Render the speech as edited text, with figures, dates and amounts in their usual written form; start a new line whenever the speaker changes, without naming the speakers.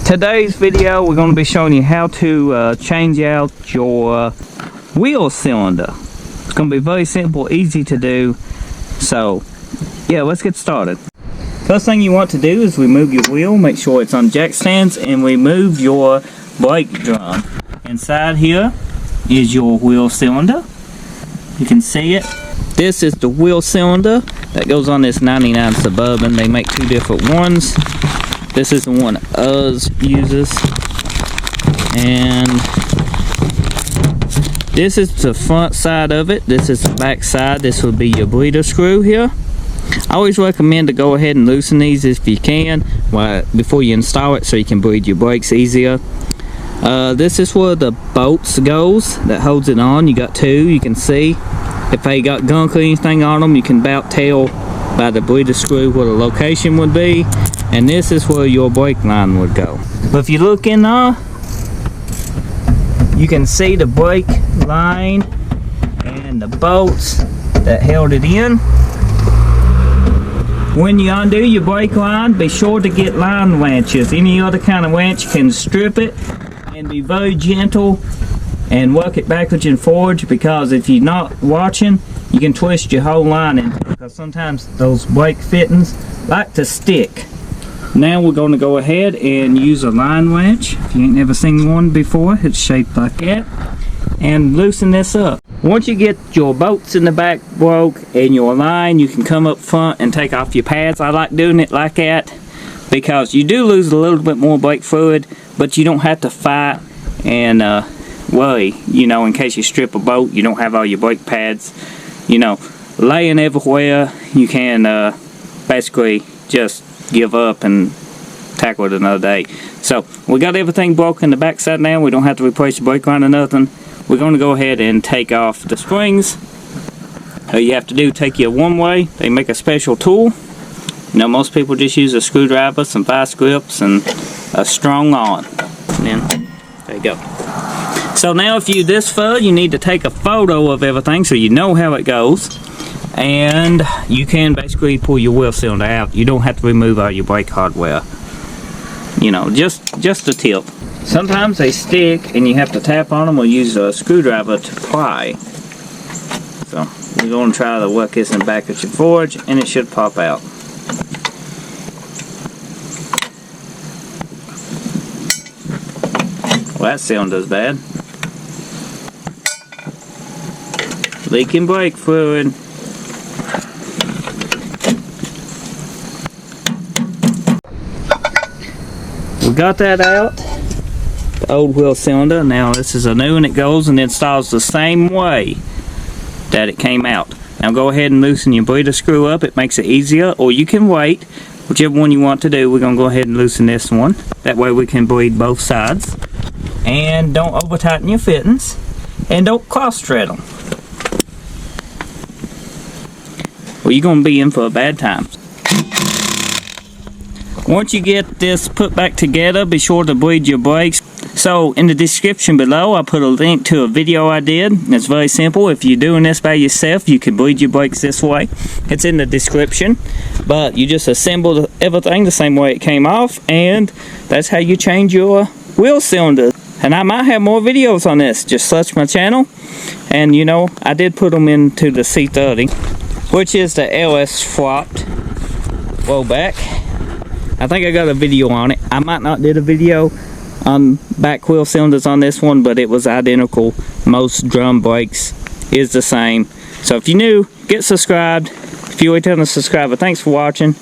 Today's video, we're going to be showing you how to change out your wheel cylinder. It's going to be very simple, easy to do. So, yeah, let's get started. First thing you want to do is remove your wheel, make sure it's on jack stands, and remove your brake drum. Inside here is your wheel cylinder. You can see it. This is the wheel cylinder that goes on this 99 Suburban. They make two different ones. This is the one us uses, and this is the front side of it. This is the back side. This would be your bleeder screw here. I always recommend to go ahead and loosen these if you can before you install it, so you can bleed your brakes easier. This is where the bolts goes that holds it on. You got two. You can see if they got gunk or anything on them, you can about tell by the bleeder screw where the location would be. And this is where your brake line would go. But if you look in there, you can see the brake line and the bolts that held it in. When you undo your brake line, be sure to get line wrenches. Any other kind of wrench can strip it, and be very gentle and work it backwards and forwards, because if you're not watching, you can twist your whole line in, because sometimes those brake fittings like to stick. Now we're going to go ahead and use a line wrench. If you ain't never seen one before, it's shaped like that. And loosen this up. Once you get your bolts in the back broke and your line, you can come up front and take off your pads. I like doing it like that because you do lose a little bit more brake fluid, but you don't have to fight and worry, you know, in case you strip a bolt, you don't have all your brake pads, you know, laying everywhere. You can basically just give up and tackle it another day. So we got everything broken in the back side now. We don't have to replace the brake line or nothing. We're going to go ahead and take off the springs. All you have to do, take your one way. They make a special tool. You know, most people just use a screwdriver, some vice grips, and a strong on. And then there you go. So now if you this far, you need to take a photo of everything so you know how it goes. And you can basically pull your wheel cylinder out. You don't have to remove all your brake hardware. You know, just a tip. Sometimes they stick and you have to tap on them or use a screwdriver to pry. So we're going to try to work this in backwards and forwards, and it should pop out. Well, that cylinder's bad. Leaking brake fluid. We got that out, the old wheel cylinder. Now this is a new one. It goes and installs the same way that it came out. Now go ahead and loosen your bleeder screw up. It makes it easier, or you can wait, whichever one you want to do. We're going to go ahead and loosen this one. That way we can bleed both sides. And don't over tighten your fittings, and don't cross thread them, or you're going to be in for a bad time. Once you get this put back together, be sure to bleed your brakes. So in the description below, I put a link to a video I did. It's very simple. If you're doing this by yourself, you can bleed your brakes this way. It's in the description. But you just assemble everything the same way it came off, and that's how you change your wheel cylinder. And I might have more videos on this. Just search my channel. And you know, I did put them into the C30, which is the LS swapped rollback. I think I got a video on it. I might not did a video on back wheel cylinders on this one, but it was identical. Most drum brakes is the same. So if you're new, get subscribed. If you ain't done a subscriber, thanks for watching.